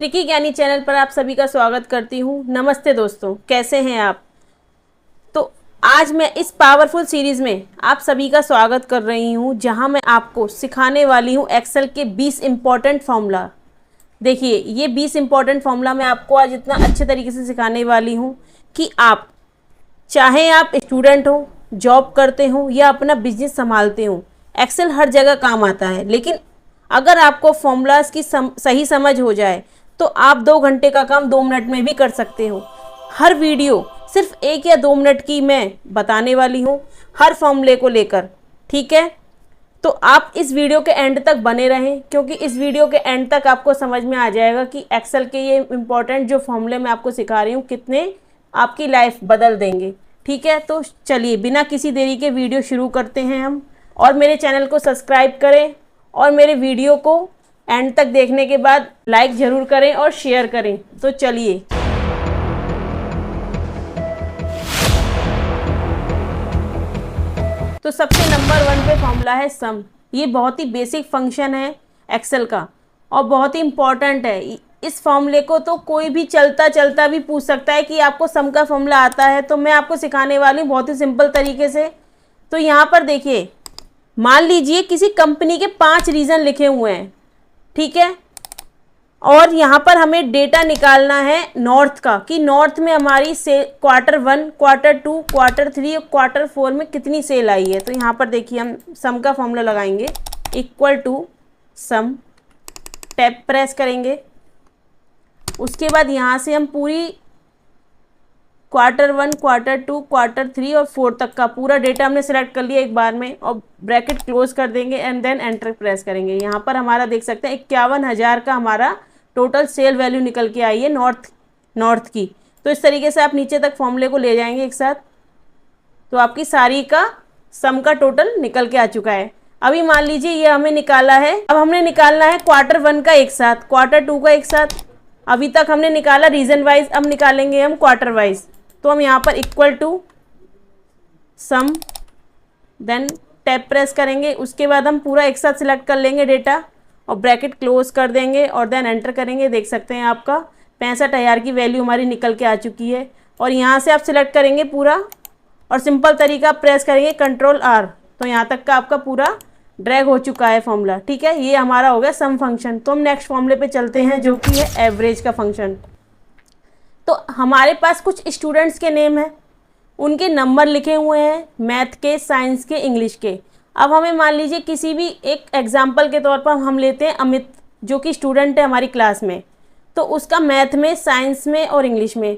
Tricky ज्ञानी channel पर आप सभी का स्वागत करती हूँ। नमस्ते दोस्तों, कैसे हैं आप। तो आज मैं इस पावरफुल सीरीज़ में आप सभी का स्वागत कर रही हूँ, जहाँ मैं आपको सिखाने वाली हूँ एक्सेल के 20 इम्पॉर्टेंट फॉर्मूला। देखिए, ये 20 इम्पॉर्टेंट फॉर्मूला मैं आपको आज इतना अच्छे तरीके से सिखाने वाली हूँ कि आप चाहे आप स्टूडेंट हो, जॉब करते हो या अपना बिजनेस संभालते हो, एक्सेल हर जगह काम आता है। लेकिन अगर आपको फॉर्मूलाज की सही समझ हो जाए तो आप 2 घंटे का काम 2 मिनट में भी कर सकते हो। हर वीडियो सिर्फ 1 या 2 मिनट की मैं बताने वाली हूँ हर फॉर्मूले को लेकर, ठीक है। तो आप इस वीडियो के एंड तक बने रहें, क्योंकि इस वीडियो के एंड तक आपको समझ में आ जाएगा कि एक्सेल के ये इम्पोर्टेंट जो फॉर्मूले मैं आपको सिखा रही हूँ कितने आपकी लाइफ बदल देंगे, ठीक है। तो चलिए बिना किसी देरी के वीडियो शुरू करते हैं हम। और मेरे चैनल को सब्सक्राइब करें और मेरे वीडियो को एंड तक देखने के बाद लाइक ज़रूर करें और शेयर करें। तो चलिए, तो सबसे नंबर 1 पे फॉर्मूला है सम। ये बहुत ही बेसिक फंक्शन है एक्सेल का और बहुत ही इम्पॉर्टेंट है। इस फॉर्मूले को तो कोई भी चलता चलता भी पूछ सकता है कि आपको सम का फॉर्मूला आता है। तो मैं आपको सिखाने वाली हूँ बहुत ही सिंपल तरीके से। तो यहाँ पर देखिए, मान लीजिए किसी कंपनी के 5 रीज़न लिखे हुए हैं, ठीक है। और यहाँ पर हमें डेटा निकालना है नॉर्थ का, कि नॉर्थ में हमारी से Q1, Q2, Q3 और Q4 में कितनी सेल आई है। तो यहाँ पर देखिए, हम सम का फॉर्मूला लगाएंगे, equal to sum, tab press करेंगे। उसके बाद यहाँ से हम पूरी Q1, Q2, Q3 और 4 तक का पूरा डेटा हमने सेलेक्ट कर लिया एक बार में, और ब्रैकेट क्लोज कर देंगे एंड देन एंटर प्रेस करेंगे। यहाँ पर हमारा देख सकते हैं 51,000 का हमारा टोटल सेल वैल्यू निकल के आई है नॉर्थ की। तो इस तरीके से आप नीचे तक फॉर्मूले को ले जाएंगे एक साथ, तो आपकी सारी का सम का टोटल निकल के आ चुका है। अभी मान लीजिए ये हमें निकाला है, अब हमने निकालना है Q1 का एक साथ, Q2 का एक साथ। अभी तक हमने निकाला रीजन वाइज, अब निकालेंगे हम क्वार्टर वाइज। तो हम यहाँ पर equal to sum, then tab press करेंगे। उसके बाद हम पूरा एक साथ सिलेक्ट कर लेंगे डेटा और ब्रैकेट क्लोज कर देंगे और देन एंटर करेंगे। देख सकते हैं आपका 65,000 की वैल्यू हमारी निकल के आ चुकी है। और यहाँ से आप सिलेक्ट करेंगे पूरा और सिंपल तरीका प्रेस करेंगे Ctrl+R, तो यहाँ तक का आपका पूरा ड्रैग हो चुका है फॉर्मूला, ठीक है। ये हमारा हो गया सम फंक्शन। तो हम नेक्स्ट फॉर्मूले पे चलते हैं, जो कि है एवरेज का फंक्शन। तो हमारे पास कुछ स्टूडेंट्स के नेम हैं, उनके नंबर लिखे हुए हैं, मैथ के, साइंस के, इंग्लिश के। अब हमें मान लीजिए किसी भी एक एग्जाम्पल के तौर पर हम लेते हैं अमित, जो कि स्टूडेंट है हमारी क्लास में। तो उसका मैथ में, साइंस में और इंग्लिश में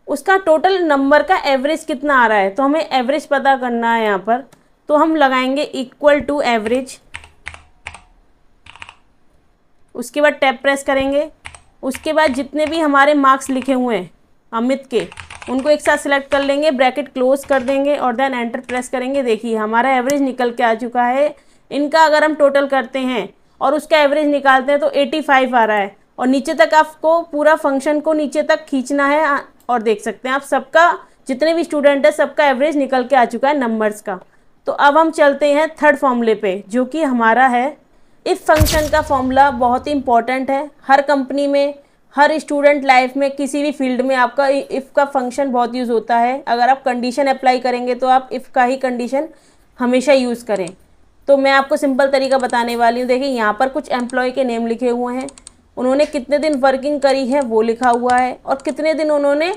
उसका टोटल नंबर का एवरेज कितना आ रहा है। तो हमें एवरेज पता करना है यहाँ पर। तो हम लगाएंगे इक्वल टू एवरेज, उसके बाद टैब प्रेस करेंगे। उसके बाद जितने भी हमारे मार्क्स लिखे हुए हैं अमित के, उनको एक साथ सिलेक्ट कर लेंगे, ब्रैकेट क्लोज कर देंगे और देन एंटर प्रेस करेंगे। देखिए हमारा एवरेज निकल के आ चुका है। इनका अगर हम टोटल करते हैं और उसका एवरेज निकालते हैं तो 85 आ रहा है। और नीचे तक आपको पूरा फंक्शन को नीचे तक खींचना है और देख सकते हैं आप सबका, जितने भी स्टूडेंट है सबका एवरेज निकल के आ चुका है नंबर्स का। तो अब हम चलते हैं थर्ड फॉर्मूले पे, जो कि हमारा है इफ फंक्शन का फॉर्मूला। बहुत ही इंपॉर्टेंट है, हर कंपनी में, हर स्टूडेंट लाइफ में, किसी भी फील्ड में आपका इफ़ का फंक्शन बहुत यूज़ होता है। अगर आप कंडीशन अप्लाई करेंगे तो आप इफ़ का ही कंडीशन हमेशा यूज़ करें। तो मैं आपको सिंपल तरीका बताने वाली हूँ। देखिए यहाँ पर कुछ एम्प्लॉय के नेम लिखे हुए हैं, उन्होंने कितने दिन वर्किंग करी है वो लिखा हुआ है, और कितने दिन उन्होंने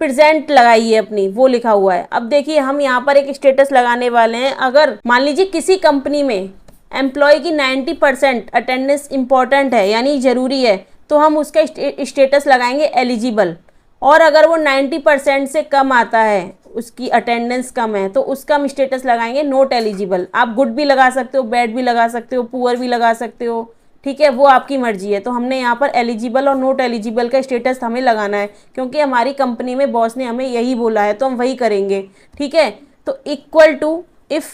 प्रेजेंट लगाई है अपनी, वो लिखा हुआ है। अब देखिए हम यहाँ पर एक स्टेटस लगाने वाले हैं। अगर मान लीजिए किसी कंपनी में एम्प्लॉय की 90% अटेंडेंस इंपॉर्टेंट है, यानी ज़रूरी है, तो हम उसका स्टेटस लगाएंगे एलिजिबल। और अगर वो 90% से कम आता है, उसकी अटेंडेंस कम है, तो उसका हम स्टेटस लगाएंगे नॉट एलिजिबल। आप गुड भी लगा सकते हो, बैड भी लगा सकते हो, पुअर भी लगा सकते हो, ठीक है, वो आपकी मर्जी है। तो हमने यहाँ पर एलिजिबल और नॉट एलिजिबल का स्टेटस हमें लगाना है, क्योंकि हमारी कंपनी में बॉस ने हमें यही बोला है, तो हम वही करेंगे, ठीक है। तो इक्वल टू इफ़,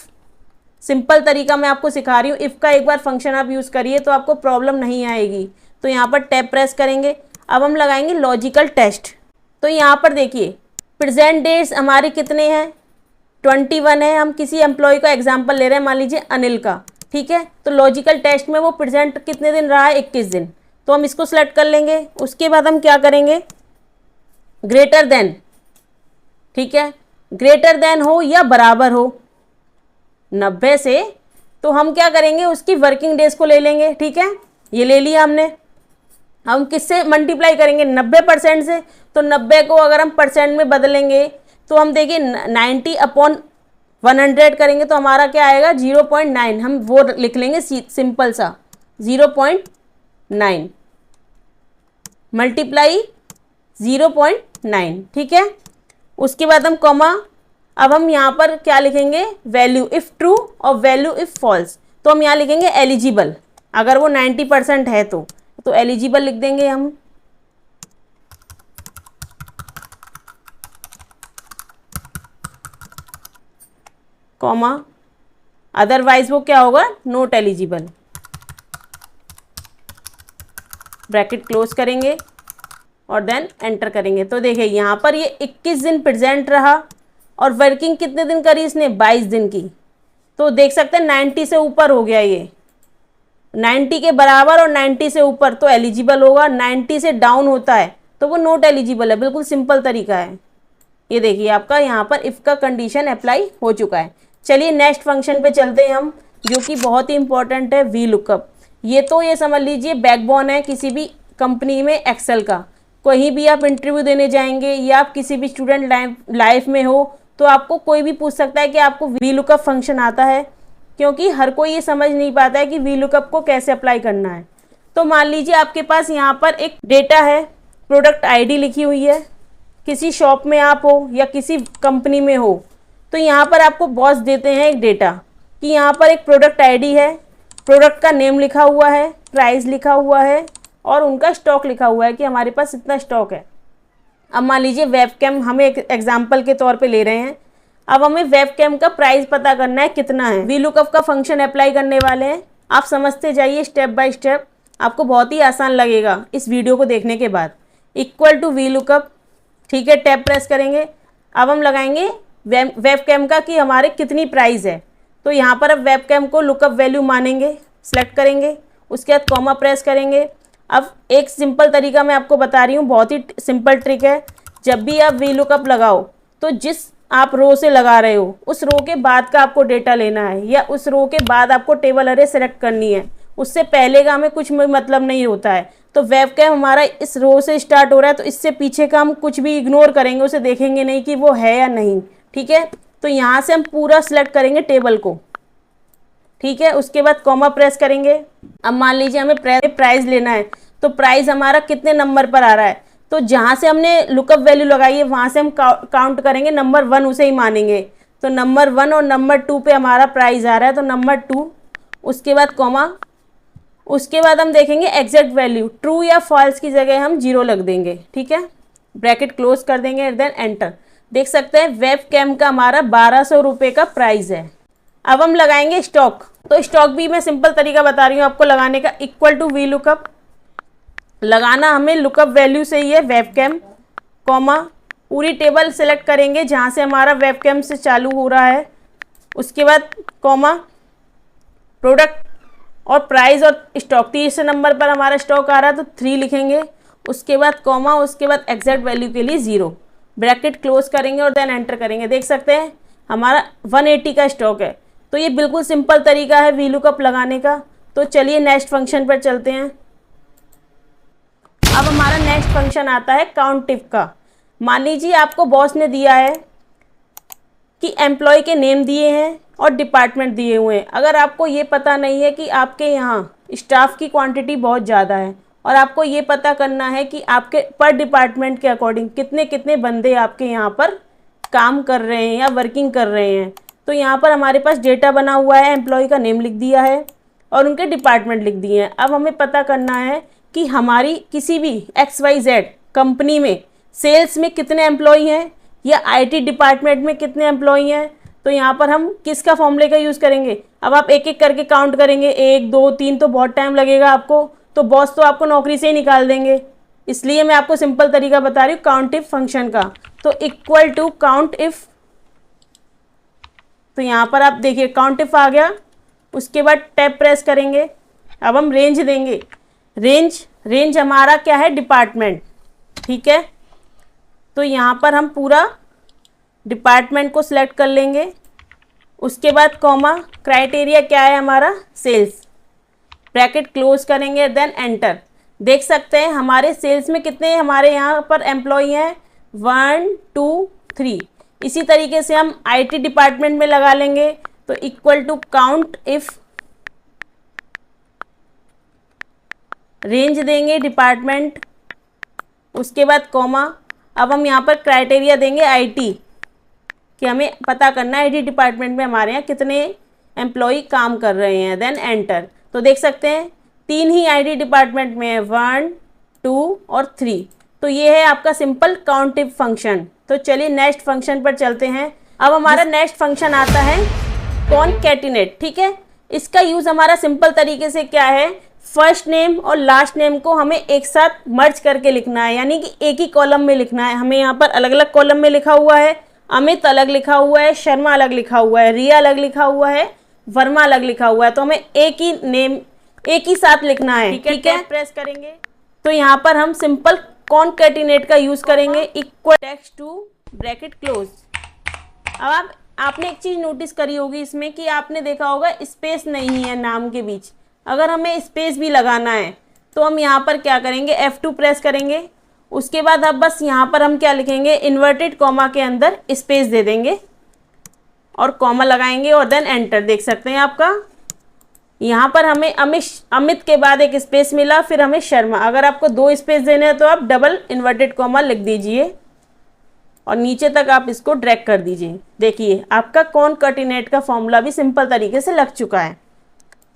सिंपल तरीका मैं आपको सिखा रही हूँ। इफ़ का एक बार फंक्शन आप यूज़ करिए तो आपको प्रॉब्लम नहीं आएगी। तो यहाँ पर टैब प्रेस करेंगे। अब हम लगाएंगे लॉजिकल टेस्ट। तो यहाँ पर देखिए प्रेजेंट डेट्स हमारे कितने हैं, 21 है। हम किसी एम्प्लॉय का एग्जाम्पल ले रहे हैं, मान लीजिए अनिल का, ठीक है। तो लॉजिकल टेस्ट में वो प्रेजेंट कितने दिन रहा है, 21 दिन। तो हम इसको सेलेक्ट कर लेंगे। उसके बाद हम क्या करेंगे, ग्रेटर देन, ठीक है, ग्रेटर देन हो या बराबर हो 90 से, तो हम क्या करेंगे, उसकी वर्किंग डेज को ले लेंगे। ठीक है, ये ले लिया हमने। हम किससे मल्टीप्लाई करेंगे, 90% से। तो 90 को अगर हम परसेंट में बदलेंगे तो हम देखिए 90/100 करेंगे तो हमारा क्या आएगा, 0.9। हम वो लिख लेंगे सिंपल सा 0.9 मल्टीप्लाई 0.9। ठीक है, उसके बाद हम कॉमा, अब हम यहाँ पर क्या लिखेंगे, वैल्यू इफ़ ट्रू और वैल्यू इफ़ फॉल्स। तो हम यहाँ लिखेंगे एलिजिबल, अगर वो 90% है तो एलिजिबल लिख देंगे हम। कॉमा, अदरवाइज वो क्या होगा, नॉट एलिजिबल। ब्रैकेट क्लोज करेंगे और देन एंटर करेंगे। तो देखिए यहाँ पर ये 21 दिन प्रेजेंट रहा और वर्किंग कितने दिन करी इसने, 22 दिन की। तो देख सकते हैं 90 से ऊपर हो गया, ये 90 के बराबर और 90 से ऊपर तो एलिजिबल होगा, 90 से डाउन होता है तो वो नॉट एलिजिबल है। बिल्कुल सिंपल तरीका है। ये देखिए आपका यहाँ पर इफ़ का कंडीशन अप्लाई हो चुका है। चलिए नेक्स्ट फंक्शन पे चलते हैं हम, जो कि बहुत ही इंपॉर्टेंट है, वी लुकअप। ये समझ लीजिए बैकबोन है किसी भी कंपनी में एक्सेल का। कहीं भी आप इंटरव्यू देने जाएंगे या आप किसी भी स्टूडेंट लाइफ में हो तो आपको कोई भी पूछ सकता है कि आपको वी लुकअप फंक्शन आता है, क्योंकि हर कोई ये समझ नहीं पाता है कि वी लुकअप को कैसे अप्लाई करना है। तो मान लीजिए आपके पास यहाँ पर एक डेटा है, प्रोडक्ट आईडी लिखी हुई है, किसी शॉप में आप हो या किसी कंपनी में हो, तो यहाँ पर आपको बॉस देते हैं एक डेटा कि यहाँ पर एक प्रोडक्ट आईडी है, प्रोडक्ट का नेम लिखा हुआ है, प्राइस लिखा हुआ है और उनका स्टॉक लिखा हुआ है कि हमारे पास इतना स्टॉक है। अब मान लीजिए वेबकैम हम एक एग्जाम्पल के तौर पे ले रहे हैं। अब हमें वेबकैम का प्राइस पता करना है कितना है। वी लुकअप का फंक्शन अप्लाई करने वाले हैं, आप समझते जाइए स्टेप बाय स्टेप, आपको बहुत ही आसान लगेगा इस वीडियो को देखने के बाद। इक्वल टू वी लुकअप, ठीक है, टैब प्रेस करेंगे। अब हम लगाएंगे वेबकैम का कि हमारे कितनी प्राइस है। तो यहाँ पर अब वेबकैम को लुकअप वैल्यू मानेंगे, सेलेक्ट करेंगे, उसके बाद कॉमा प्रेस करेंगे। अब एक सिंपल तरीका मैं आपको बता रही हूँ, बहुत ही सिंपल ट्रिक है। जब भी आप वी लुकअप लगाओ तो जिस आप रो से लगा रहे हो उस रो के बाद का आपको डेटा लेना है, या उस रो के बाद आपको टेबल अरे सेलेक्ट करनी है, उससे पहले का हमें कुछ मतलब नहीं होता है। तो वेबकैम हमारा इस रो से स्टार्ट हो रहा है तो इससे पीछे का हम कुछ भी इग्नोर करेंगे, उसे देखेंगे नहीं कि वो है या नहीं। ठीक है, तो यहाँ से हम पूरा सिलेक्ट करेंगे टेबल को। ठीक है, उसके बाद कॉमा प्रेस करेंगे। अब मान लीजिए हमें प्राइस लेना है, तो प्राइस हमारा कितने नंबर पर आ रहा है, तो जहाँ से हमने लुकअप वैल्यू लगाई है वहाँ से हम काउंट करेंगे, नंबर 1 उसे ही मानेंगे। तो नंबर 1 और नंबर 2 पे हमारा प्राइस आ रहा है, तो नंबर 2, उसके बाद कॉमा, उसके बाद हम देखेंगे एग्जैक्ट वैल्यू, ट्रू या फॉल्स की जगह हम 0 लग देंगे। ठीक है, ब्रैकेट क्लोज कर देंगे, देन एंटर। देख सकते हैं वेबकैम का हमारा 1200 रुपये का प्राइस है। अब हम लगाएंगे स्टॉक। तो स्टॉक भी मैं सिंपल तरीका बता रही हूँ आपको लगाने का, इक्वल टू वी लुकअप। लगाना हमें लुकअप वैल्यू से ही है, वेबकैम, कॉमा, पूरी टेबल सेलेक्ट करेंगे जहाँ से हमारा वेबकैम से चालू हो रहा है, उसके बाद कॉमा, प्रोडक्ट और प्राइस और स्टॉक, तीसरे नंबर पर हमारा स्टॉक आ रहा है तो 3 लिखेंगे, उसके बाद कॉमा, उसके बाद एग्जैक्ट वैल्यू के लिए 0, ब्रैकेट क्लोज करेंगे और देन एंटर करेंगे। देख सकते हैं हमारा 180 का स्टॉक है। तो ये बिल्कुल सिंपल तरीका है वी लुकअप लगाने का। तो चलिए नेक्स्ट फंक्शन पर चलते हैं। अब हमारा नेक्स्ट फंक्शन आता है काउंट इफ का। मान लीजिए आपको बॉस ने दिया है कि एम्प्लॉय के नेम दिए हैं और डिपार्टमेंट दिए हुए हैं। अगर आपको ये पता नहीं है कि आपके यहाँ स्टाफ की क्वांटिटी बहुत ज़्यादा है और आपको ये पता करना है कि आपके पर डिपार्टमेंट के अकॉर्डिंग कितने कितने बंदे आपके यहाँ पर काम कर रहे हैं या वर्किंग कर रहे हैं, तो यहाँ पर हमारे पास डेटा बना हुआ है, एम्प्लॉय का नेम लिख दिया है और उनके डिपार्टमेंट लिख दिए हैं। अब हमें पता करना है कि हमारी किसी भी XYZ कंपनी में सेल्स में कितने एम्प्लॉय हैं या IT डिपार्टमेंट में कितने एम्प्लॉय हैं। तो यहाँ पर हम किसका फॉर्मूले का यूज़ करेंगे। अब आप एक एक करके काउंट करेंगे, 1 2 3, तो बहुत टाइम लगेगा आपको, तो बॉस तो आपको नौकरी से ही निकाल देंगे। इसलिए मैं आपको सिंपल तरीका बता रही हूँ काउंट इफ फंक्शन का। तो इक्वल टू काउंट इफ, तो यहाँ पर आप देखिए काउंट इफ आ गया। उसके बाद टैब प्रेस करेंगे। अब हम रेंज देंगे, रेंज रेंज हमारा क्या है, डिपार्टमेंट, ठीक है। तो यहाँ पर हम पूरा डिपार्टमेंट को सिलेक्ट कर लेंगे। उसके बाद कॉमा, क्राइटेरिया क्या है हमारा, सेल्स, ब्रैकेट क्लोज करेंगे, देन एंटर। देख सकते हैं हमारे सेल्स में कितने हमारे यहाँ पर एम्प्लॉई हैं, 1 2 3। इसी तरीके से हम आईटी डिपार्टमेंट में लगा लेंगे, तो equal to count if, range देंगे डिपार्टमेंट, उसके बाद कॉमा। अब हम यहाँ पर क्राइटेरिया देंगे आईटी, कि हमें पता करना है आईटी डिपार्टमेंट में हमारे यहाँ कितने एम्प्लॉई काम कर रहे हैं, देन एंटर। तो देख सकते हैं 3 ही आईटी डिपार्टमेंट में है, 1 2 और 3। तो ये है आपका सिंपल काउंट इफ फंक्शन। तो चलिए नेक्स्ट फंक्शन पर चलते हैं। अब हमारा नेक्स्ट फंक्शन आता है कॉनकैटिनेट, ठीक है। इसका यूज़ हमारा सिंपल तरीके से क्या है, फर्स्ट नेम और लास्ट नेम को हमें एक साथ मर्ज करके लिखना है, यानी कि एक ही कॉलम में लिखना है। हमें यहाँ पर अलग अलग कॉलम में लिखा हुआ है, अमित अलग लिखा हुआ है, शर्मा अलग लिखा हुआ है, रिया अलग लिखा हुआ है, वर्मा अलग लिखा हुआ है। तो हमें एक ही नेम एक ही साथ लिखना है, ठीक है। प्रेस करेंगे तो यहाँ पर हम सिंपल कॉनकैटिनेट का यूज़ करेंगे, equal text to bracket close. अब आपने एक चीज़ नोटिस करी होगी इसमें, कि आपने देखा होगा स्पेस नहीं है नाम के बीच। अगर हमें स्पेस भी लगाना है तो हम यहाँ पर क्या करेंगे, F2 प्रेस करेंगे। उसके बाद अब बस यहाँ पर हम क्या लिखेंगे, इन्वर्टेड कॉमा के अंदर स्पेस दे देंगे और कॉमा लगाएंगे और देन एंटर। देख सकते हैं आपका यहाँ पर हमें अमित के बाद एक स्पेस मिला, फिर हमें शर्मा। अगर आपको 2 स्पेस देने हैं तो आप डबल इन्वर्टेड कॉमा लिख दीजिए और नीचे तक आप इसको ड्रैग कर दीजिए। देखिए आपका कॉनकैटिनेट का फॉर्मूला भी सिंपल तरीके से लग चुका है।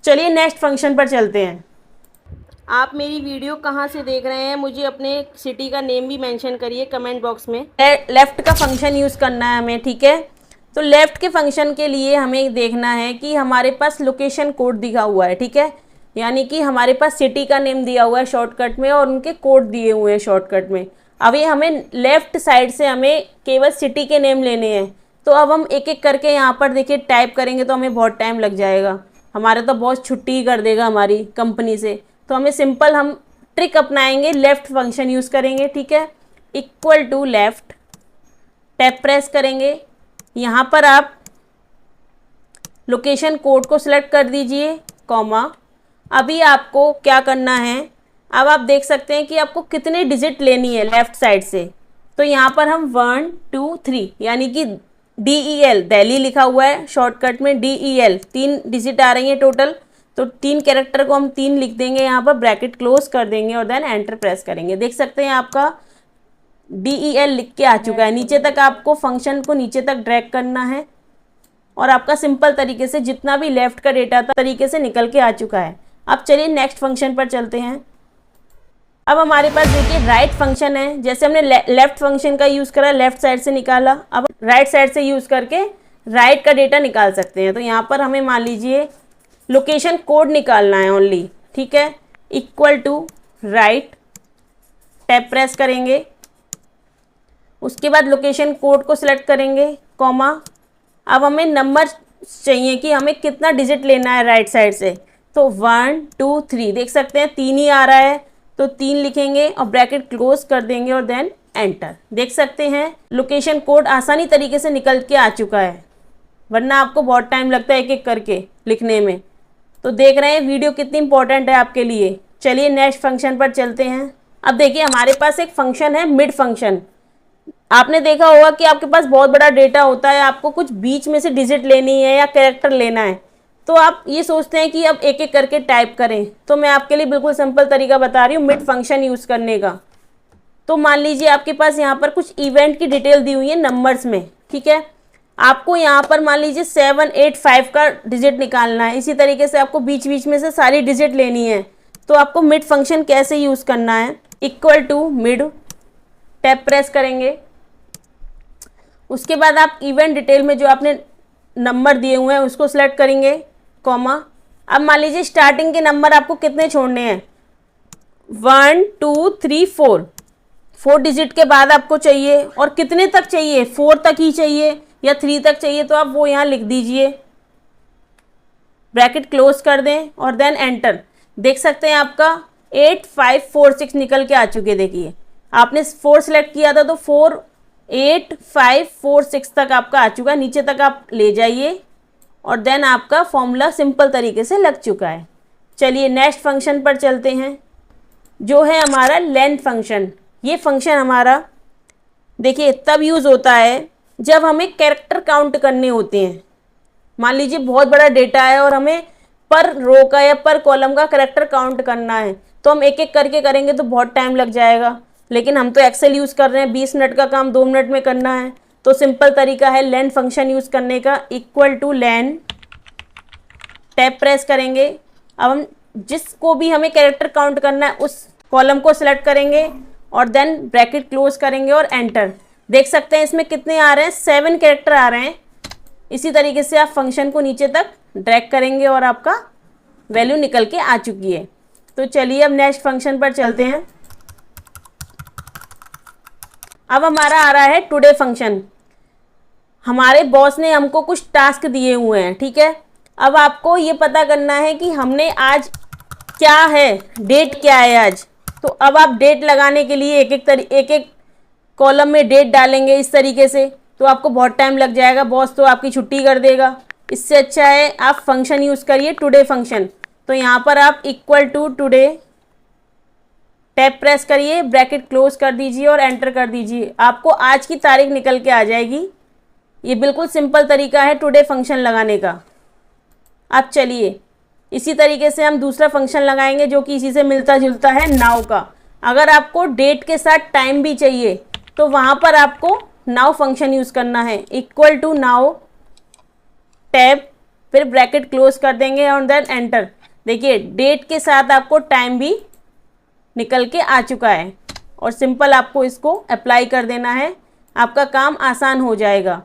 चलिए नेक्स्ट फंक्शन पर चलते हैं। आप मेरी वीडियो कहाँ से देख रहे हैं, मुझे अपने सिटी का नेम भी मेंशन करिए कमेंट बॉक्स में। लेफ़्ट का फंक्शन यूज़ करना है हमें, ठीक है। तो लेफ़्ट के फंक्शन के लिए हमें देखना है कि हमारे पास लोकेशन कोड दिखा हुआ है, ठीक है। यानी कि हमारे पास सिटी का नेम दिया हुआ है शॉर्टकट में और उनके कोड दिए हुए हैं शॉर्टकट में। अभी हमें लेफ़्ट साइड से हमें केवल सिटी के नेम लेने हैं। तो अब हम एक एक करके यहाँ पर देखिए टाइप करेंगे तो हमें बहुत टाइम लग जाएगा, हमारे तो बॉस छुट्टी ही कर देगा हमारी कंपनी से। तो हमें सिंपल हम ट्रिक अपनाएंगे, लेफ़्ट फंक्शन यूज़ करेंगे, ठीक है। Equal to left, tab press करेंगे। यहाँ पर आप लोकेशन कोड को सिलेक्ट कर दीजिए, कॉमा। अभी आपको क्या करना है, अब आप देख सकते हैं कि आपको कितने डिजिट लेनी है लेफ़्ट साइड से। तो यहाँ पर हम 1 2 3 यानी कि DEL, दिल्ली लिखा हुआ है शॉर्टकट में, DEL 3 डिजिट आ रही हैं टोटल। तो 3 कैरेक्टर को हम 3 लिख देंगे, यहाँ पर ब्रैकेट क्लोज कर देंगे और देन एंटर प्रेस करेंगे। देख सकते हैं आपका DEL लिख के आ चुका है। नीचे तक आपको फंक्शन को नीचे तक ड्रैग करना है और आपका सिंपल तरीके से जितना भी लेफ़्ट का डेटा था तरीके से निकल के आ चुका है। अब चलिए नेक्स्ट फंक्शन पर चलते हैं। अब हमारे पास देखिए राइट फंक्शन है। जैसे हमने लेफ़्ट फंक्शन का यूज़ करा, लेफ़्ट साइड से निकाला, अब राइट साइड से यूज़ करके राइट का डेटा निकाल सकते हैं। तो यहाँ पर हमें मान लीजिए लोकेशन कोड निकालना है ओनली, ठीक है। Equal to right, tab press करेंगे। उसके बाद लोकेशन कोड को सिलेक्ट करेंगे, कॉमा। अब हमें नंबर चाहिए कि हमें कितना डिजिट लेना है राइट साइड से। तो 1 2 3 देख सकते हैं 3 ही आ रहा है, तो 3 लिखेंगे और ब्रैकेट क्लोज कर देंगे और देन एंटर। देख सकते हैं लोकेशन कोड आसानी तरीके से निकल के आ चुका है, वरना आपको बहुत टाइम लगता है एक एक करके लिखने में। तो देख रहे हैं वीडियो कितनी इंपॉर्टेंट है आपके लिए। चलिए नेक्स्ट फंक्शन पर चलते हैं। अब देखिए हमारे पास एक फंक्शन है मिड फंक्शन। आपने देखा होगा कि आपके पास बहुत बड़ा डेटा होता है, आपको कुछ बीच में से डिजिट लेनी है या कैरेक्टर लेना है, तो आप ये सोचते हैं कि अब एक एक करके टाइप करें। तो मैं आपके लिए बिल्कुल सिंपल तरीका बता रही हूँ मिड फंक्शन यूज़ करने का। तो मान लीजिए आपके पास यहाँ पर कुछ इवेंट की डिटेल दी हुई है नंबर्स में, ठीक है। आपको यहाँ पर मान लीजिए 7 8 5 का डिजिट निकालना है। इसी तरीके से आपको बीच बीच में से सारी डिजिट लेनी है। तो आपको मिड फंक्शन कैसे यूज़ करना है, equal to mid, tab press करेंगे। उसके बाद आप इवेंट डिटेल में जो आपने नंबर दिए हुए हैं उसको सिलेक्ट करेंगे, कॉमा। अब मान लीजिए स्टार्टिंग के नंबर आपको कितने छोड़ने हैं, 1 2 3 4 डिजिट के बाद आपको चाहिए। और कितने तक चाहिए, 4 तक ही चाहिए या 3 तक चाहिए, तो आप वो यहाँ लिख दीजिए, ब्रैकेट क्लोज कर दें और देन एंटर। देख सकते हैं आपका 4546 निकल के आ चुके। देखिए आपने 4 सेलेक्ट किया था तो 48546 तक आपका आ चुका है, नीचे तक आप ले जाइए और देन आपका फॉर्मूला सिंपल तरीके से लग चुका है। चलिए नेक्स्ट फंक्शन पर चलते हैं, जो है हमारा लेन फंक्शन। ये फंक्शन हमारा देखिए तब यूज़ होता है जब हमें कैरेक्टर काउंट करने होते हैं। मान लीजिए बहुत बड़ा डेटा है और हमें पर रो का या पर कॉलम का कैरेक्टर काउंट करना है, तो हम एक एक करके करेंगे तो बहुत टाइम लग जाएगा, लेकिन हम तो एक्सेल यूज़ कर रहे हैं, 20 मिनट का काम 2 मिनट में करना है। तो सिंपल तरीका है लेन फंक्शन यूज़ करने का, equal two lane, tab press करेंगे। अब हम जिसको भी हमें कैरेक्टर काउंट करना है उस कॉलम को सिलेक्ट करेंगे और देन ब्रैकेट क्लोज करेंगे और एंटर। देख सकते हैं इसमें कितने आ रहे हैं, 7 कैरेक्टर आ रहे हैं। इसी तरीके से आप फंक्शन को नीचे तक ड्रैग करेंगे और आपका वैल्यू निकल के आ चुकी है। तो चलिए अब नेक्स्ट फंक्शन पर चलते हैं। अब हमारा आ रहा है टुडे फंक्शन। हमारे बॉस ने हमको कुछ टास्क दिए हुए हैं, ठीक है। अब आपको ये पता करना है कि हमने आज क्या है, डेट क्या है आज। तो अब आप डेट लगाने के लिए एक एक कॉलम में डेट डालेंगे इस तरीके से, तो आपको बहुत टाइम लग जाएगा, बॉस तो आपकी छुट्टी कर देगा। इससे अच्छा है आप फंक्शन यूज़ करिए टुडे फंक्शन। तो यहाँ पर आप equal to today tab press करिए, ब्रैकेट क्लोज कर दीजिए और एंटर कर दीजिए। आपको आज की तारीख निकल के आ जाएगी। ये बिल्कुल सिंपल तरीका है टुडे फंक्शन लगाने का। अब चलिए इसी तरीके से हम दूसरा फंक्शन लगाएंगे जो कि इसी से मिलता जुलता है, नाउ का। अगर आपको डेट के साथ टाइम भी चाहिए तो वहाँ पर आपको नाउ फंक्शन यूज़ करना है, इक्वल टू नाउ टैब, फिर ब्रैकेट क्लोज कर देंगे और देन एंटर। देखिए डेट के साथ आपको टाइम भी निकल के आ चुका है और सिंपल आपको इसको अप्लाई कर देना है, आपका काम आसान हो जाएगा।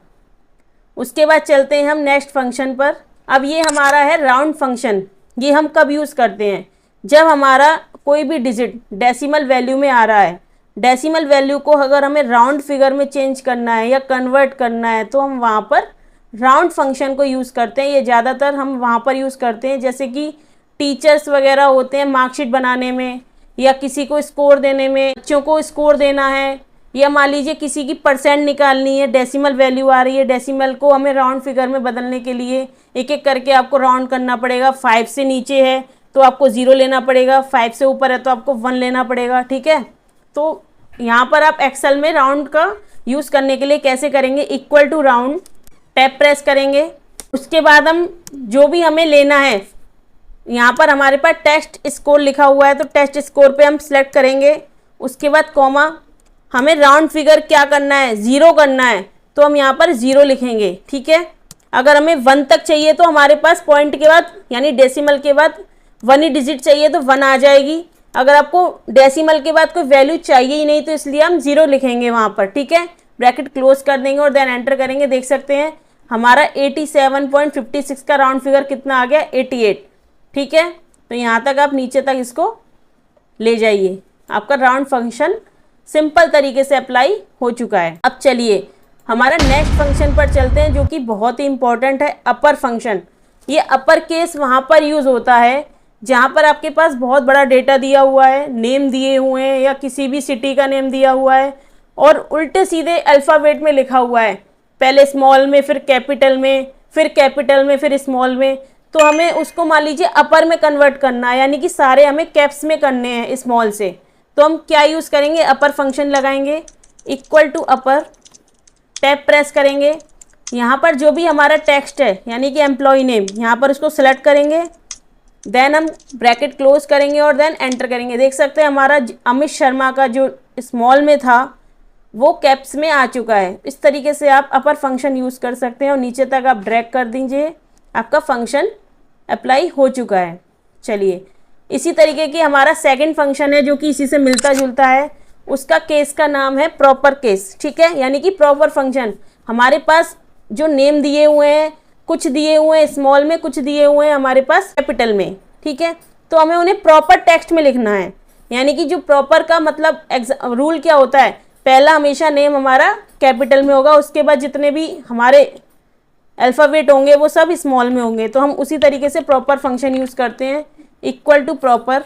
उसके बाद चलते हैं हम नेक्स्ट फंक्शन पर। अब ये हमारा है राउंड फंक्शन। ये हम कब यूज़ करते हैं, जब हमारा कोई भी डिजिट डेसिमल वैल्यू में आ रहा है। डेसिमल वैल्यू को अगर हमें राउंड फिगर में चेंज करना है या कन्वर्ट करना है तो हम वहाँ पर राउंड फंक्शन को यूज़ करते हैं। ये ज़्यादातर हम वहाँ पर यूज़ करते हैं, जैसे कि टीचर्स वगैरह होते हैं मार्कशीट बनाने में, या किसी को स्कोर देने में, बच्चों को स्कोर देना है, या मान लीजिए किसी की परसेंट निकालनी है, डेसिमल वैल्यू आ रही है, डेसिमल को हमें राउंड फिगर में बदलने के लिए एक एक करके आपको राउंड करना पड़ेगा। 5 से नीचे है तो आपको 0 लेना पड़ेगा, 5 से ऊपर है तो आपको 1 लेना पड़ेगा, ठीक है। तो यहाँ पर आप एक्सेल में राउंड का यूज़ करने के लिए कैसे करेंगे, equal to round, tab press करेंगे। उसके बाद हम जो भी हमें लेना है, यहाँ पर हमारे पास टेस्ट स्कोर लिखा हुआ है तो टेस्ट स्कोर पे हम सिलेक्ट करेंगे। उसके बाद कॉमा, हमें राउंड फिगर क्या करना है, 0 करना है तो हम यहाँ पर 0 लिखेंगे, ठीक है। अगर हमें 1 तक चाहिए तो हमारे पास पॉइंट के बाद यानी डेसिमल के बाद 1 ही डिजिट चाहिए तो 1 आ जाएगी। अगर आपको डेसिमल के बाद कोई वैल्यू चाहिए ही नहीं तो इसलिए हम 0 लिखेंगे वहाँ पर, ठीक है। ब्रैकेट क्लोज कर देंगे और देन एंटर करेंगे। देख सकते हैं हमारा 87.56 का राउंड फिगर कितना आ गया, 88, ठीक है। तो यहाँ तक आप नीचे तक इसको ले जाइए, आपका राउंड फंक्शन सिंपल तरीके से अप्लाई हो चुका है। अब चलिए हमारा नेक्स्ट फंक्शन पर चलते हैं जो कि बहुत ही इंपॉर्टेंट है, अपर फंक्शन। ये अपर केस वहाँ पर यूज़ होता है जहाँ पर आपके पास बहुत बड़ा डेटा दिया हुआ है, नेम दिए हुए हैं या किसी भी सिटी का नेम दिया हुआ है और उल्टे सीधे अल्फ़ाबेट में लिखा हुआ है, पहले स्मॉल में फिर कैपिटल में फिर कैपिटल में फिर स्मॉल में। तो हमें उसको मान लीजिए अपर में कन्वर्ट करना है, यानी कि सारे हमें कैप्स में करने हैं स्मॉल से। तो हम क्या यूज़ करेंगे, अपर फंक्शन लगाएंगे, equal to upper, tab press करेंगे। यहाँ पर जो भी हमारा टेक्स्ट है यानी कि एम्प्लॉय नेम, यहाँ पर उसको सेलेक्ट करेंगे, देन हम ब्रैकेट क्लोज करेंगे और देन एंटर करेंगे। देख सकते हैं हमारा अमित शर्मा का जो स्मॉल में था वो कैप्स में आ चुका है। इस तरीके से आप अपर फंक्शन यूज़ कर सकते हैं और नीचे तक आप ड्रैग कर दीजिए, आपका फंक्शन अप्लाई हो चुका है। चलिए इसी तरीके की हमारा सेकंड फंक्शन है जो कि इसी से मिलता जुलता है, उसका केस का नाम है प्रॉपर केस, ठीक है। यानी कि प्रॉपर फंक्शन, हमारे पास जो नेम दिए हुए हैं, कुछ दिए हुए हैं स्मॉल में, कुछ दिए हुए हैं हमारे पास कैपिटल में, ठीक है। तो हमें उन्हें प्रॉपर टेक्स्ट में लिखना है। यानी कि जो प्रॉपर का मतलब रूल क्या होता है, पहला हमेशा नेम हमारा कैपिटल में होगा, उसके बाद जितने भी हमारे अल्फ़ाबेट होंगे वो सब स्मॉल में होंगे। तो हम उसी तरीके से प्रॉपर फंक्शन यूज़ करते हैं, equal to proper,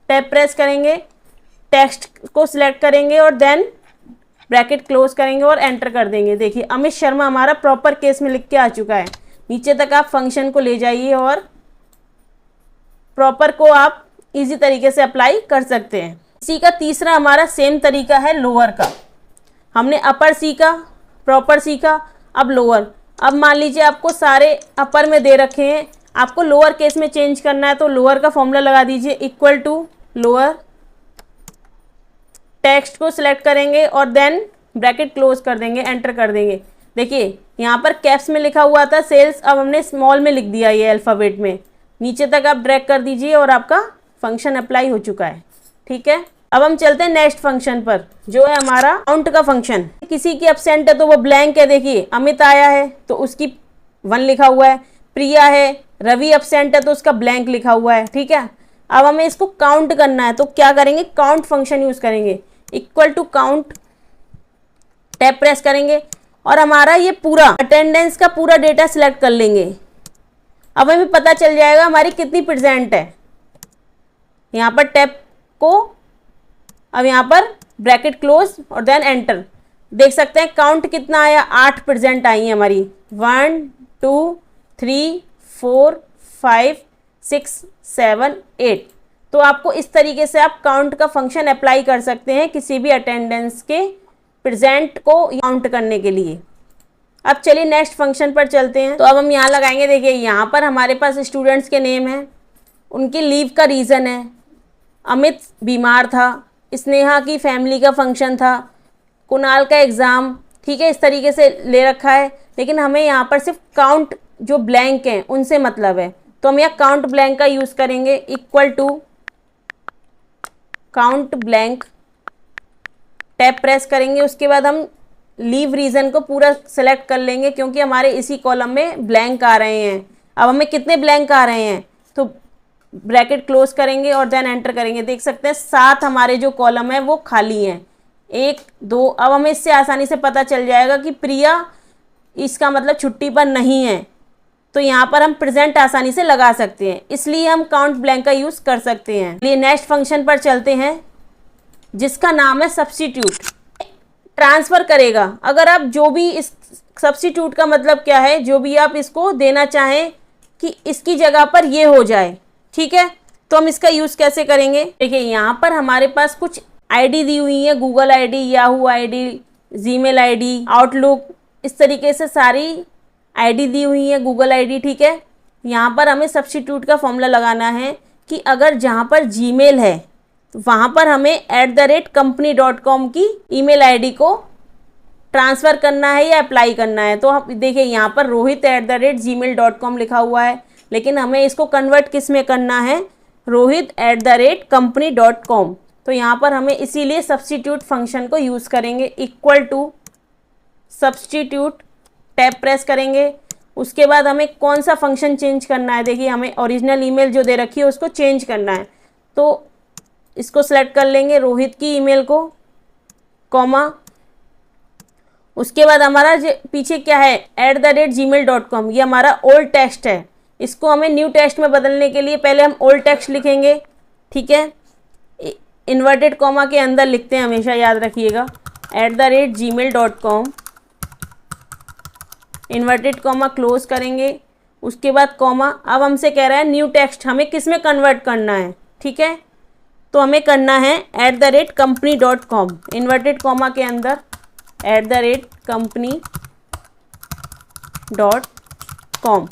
tab press करेंगे, टेक्स्ट को सिलेक्ट करेंगे और देन ब्रैकेट क्लोज करेंगे और एंटर कर देंगे। देखिए अमित शर्मा हमारा प्रॉपर केस में लिख के आ चुका है। नीचे तक आप फंक्शन को ले जाइए और प्रॉपर को आप इजी तरीके से अप्लाई कर सकते हैं। इसी का तीसरा हमारा सेम तरीका है लोअर का। हमने अपर सीखा, प्रॉपर सीखा, अब लोअर। अब मान लीजिए आपको सारे अपर में दे रखे हैं, आपको लोअर केस में चेंज करना है, तो लोअर का फॉर्मूला लगा दीजिए, इक्वल टू लोअर, टेक्स्ट को सिलेक्ट करेंगे और देन ब्रैकेट क्लोज कर देंगे, एंटर कर देंगे। देखिए यहाँ पर कैप्स में लिखा हुआ था सेल्स, अब हमने स्मॉल में लिख दिया ये अल्फ़ाबेट में। नीचे तक आप ड्रैग कर दीजिए और आपका फंक्शन अप्लाई हो चुका है। ठीक है, अब हम चलते हैं नेक्स्ट फंक्शन पर, जो है हमारा काउंट का फंक्शन। किसी की एब्सेंट है तो वो ब्लैंक है। देखिए अमित आया है तो उसकी 1 लिखा हुआ है, प्रिया है, रवि एब्सेंट है तो उसका ब्लैंक लिखा हुआ है। ठीक है, अब हमें इसको काउंट करना है तो क्या करेंगे, काउंट फंक्शन यूज करेंगे, equal to count, tab press करेंगे और हमारा ये पूरा अटेंडेंस का पूरा डेटा सिलेक्ट कर लेंगे। अब हमें पता चल जाएगा हमारी कितनी परसेंट है। यहाँ पर टैब को, अब यहाँ पर ब्रैकेट क्लोज और देन एंटर। देख सकते हैं काउंट कितना आया, 8% आई है हमारी। 1 2 3 4 5 6 7 8। तो आपको इस तरीके से आप काउंट का फंक्शन अप्लाई कर सकते हैं किसी भी अटेंडेंस के प्रेजेंट को काउंट करने के लिए। अब चलिए नेक्स्ट फंक्शन पर चलते हैं। तो अब हम यहाँ लगाएंगे, देखिए यहाँ पर हमारे पास स्टूडेंट्स के नेम हैं, उनकी लीव का रीज़न है, अमित बीमार था, स्नेहा की फैमिली का फंक्शन था, कुणाल का एग्ज़ाम। ठीक है, इस तरीके से ले रखा है, लेकिन हमें यहाँ पर सिर्फ काउंट जो ब्लैंक हैं उनसे मतलब है, तो हम यहाँ काउंट ब्लैंक का यूज़ करेंगे, equal to count blank, tab press करेंगे। उसके बाद हम लीव रीज़न को पूरा सेलेक्ट कर लेंगे क्योंकि हमारे इसी कॉलम में ब्लैंक आ रहे हैं। अब हमें कितने ब्लैंक आ रहे हैं, तो ब्रैकेट क्लोज करेंगे और देन एंटर करेंगे। देख सकते हैं 7 हमारे जो कॉलम है वो खाली हैं, 1 2। अब हमें इससे आसानी से पता चल जाएगा कि प्रिया इसका मतलब छुट्टी पर नहीं है, तो यहाँ पर हम प्रेजेंट आसानी से लगा सकते हैं, इसलिए हम काउंट ब्लैंक का यूज़ कर सकते हैं। चलिए नेक्स्ट फंक्शन पर चलते हैं जिसका नाम है सब्स्टिट्यूट। ट्रांसफ़र करेगा, अगर आप जो भी इस सब्स्टिट्यूट का मतलब क्या है, जो भी आप इसको देना चाहें कि इसकी जगह पर ये हो जाए। ठीक है, तो हम इसका यूज़ कैसे करेंगे, देखिए यहाँ पर हमारे पास कुछ आईडी दी हुई है, Google ID, Yahoo ID, Gmail ID, outlook, इस तरीके से सारी आईडी दी हुई है, गूगल आईडी। ठीक है, यहाँ पर हमें सब्स्टिट्यूट का फॉर्मूला लगाना है कि अगर जहाँ पर जीमेल है तो वहाँ पर हमें @company.com की ईमेल आईडी को ट्रांसफ़र करना है या अप्लाई करना है। तो हम देखिए यहाँ पर रोहित @gmail.com लिखा हुआ है, लेकिन हमें इसको कन्वर्ट किस में करना है, रोहित @company.com। तो यहाँ पर हमें इसीलिए सब्स्टिट्यूट फंक्शन को यूज़ करेंगे, equal to substitute, tab press करेंगे। उसके बाद हमें कौन सा फंक्शन चेंज करना है, देखिए हमें ओरिजिनल ईमेल जो दे रखी है उसको चेंज करना है, तो इसको सेलेक्ट कर लेंगे, रोहित की ईमेल को, कॉमा। उसके बाद हमारा पीछे क्या है, @gmail.com, ये हमारा ओल्ड टेक्स्ट है, इसको हमें न्यू टेक्स्ट में बदलने के लिए पहले हम ओल्ड टेक्स्ट लिखेंगे। ठीक है, इन्वर्टेड कॉमा के अंदर लिखते हैं, हमेशा याद रखिएगा, @gmail.com, इन्वर्टेड कॉमा क्लोज करेंगे। उसके बाद कॉमा। अब हमसे कह रहा है न्यू टेक्स्ट हमें किस में कन्वर्ट करना है। ठीक है, तो हमें करना है @company.com, इन्वर्टेड कॉमा के अंदर @company.com,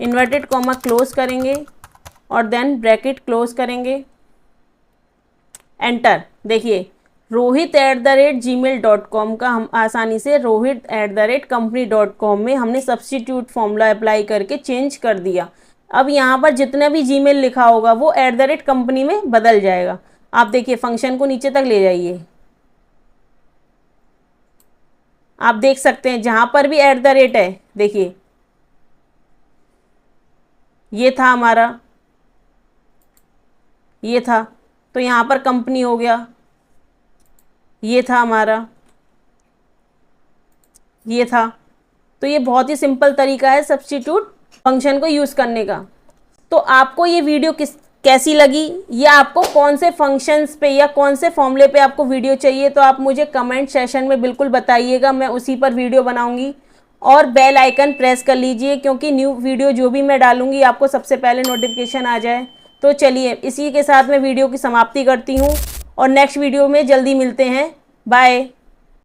इन्वर्टेड कॉमा क्लोज करेंगे और देन ब्रैकेट क्लोज करेंगे, एंटर। देखिए रोहित @gmail.com का हम आसानी से रोहित @company.com में हमने सब्स्टिट्यूट फॉर्मूला अप्लाई करके चेंज कर दिया। अब यहाँ पर जितना भी जीमेल लिखा होगा वो @company में बदल जाएगा। आप देखिए फंक्शन को नीचे तक ले जाइए, आप देख सकते हैं जहाँ पर भी @ है, देखिए ये था हमारा, ये था, तो यहाँ पर कंपनी हो गया, ये था हमारा, ये था। तो ये बहुत ही सिंपल तरीका है सब्स्टिट्यूट फंक्शन को यूज़ करने का। तो आपको ये वीडियो कैसी लगी, या आपको कौन से फंक्शंस पे या कौन से फॉर्मूले पे आपको वीडियो चाहिए, तो आप मुझे कमेंट सेशन में बिल्कुल बताइएगा, मैं उसी पर वीडियो बनाऊंगी। और बेल आइकन प्रेस कर लीजिए, क्योंकि न्यू वीडियो जो भी मैं डालूंगी आपको सबसे पहले नोटिफिकेशन आ जाए। तो चलिए इसी के साथ मैं वीडियो की समाप्ति करती हूँ और नेक्स्ट वीडियो में जल्दी मिलते हैं। बाय।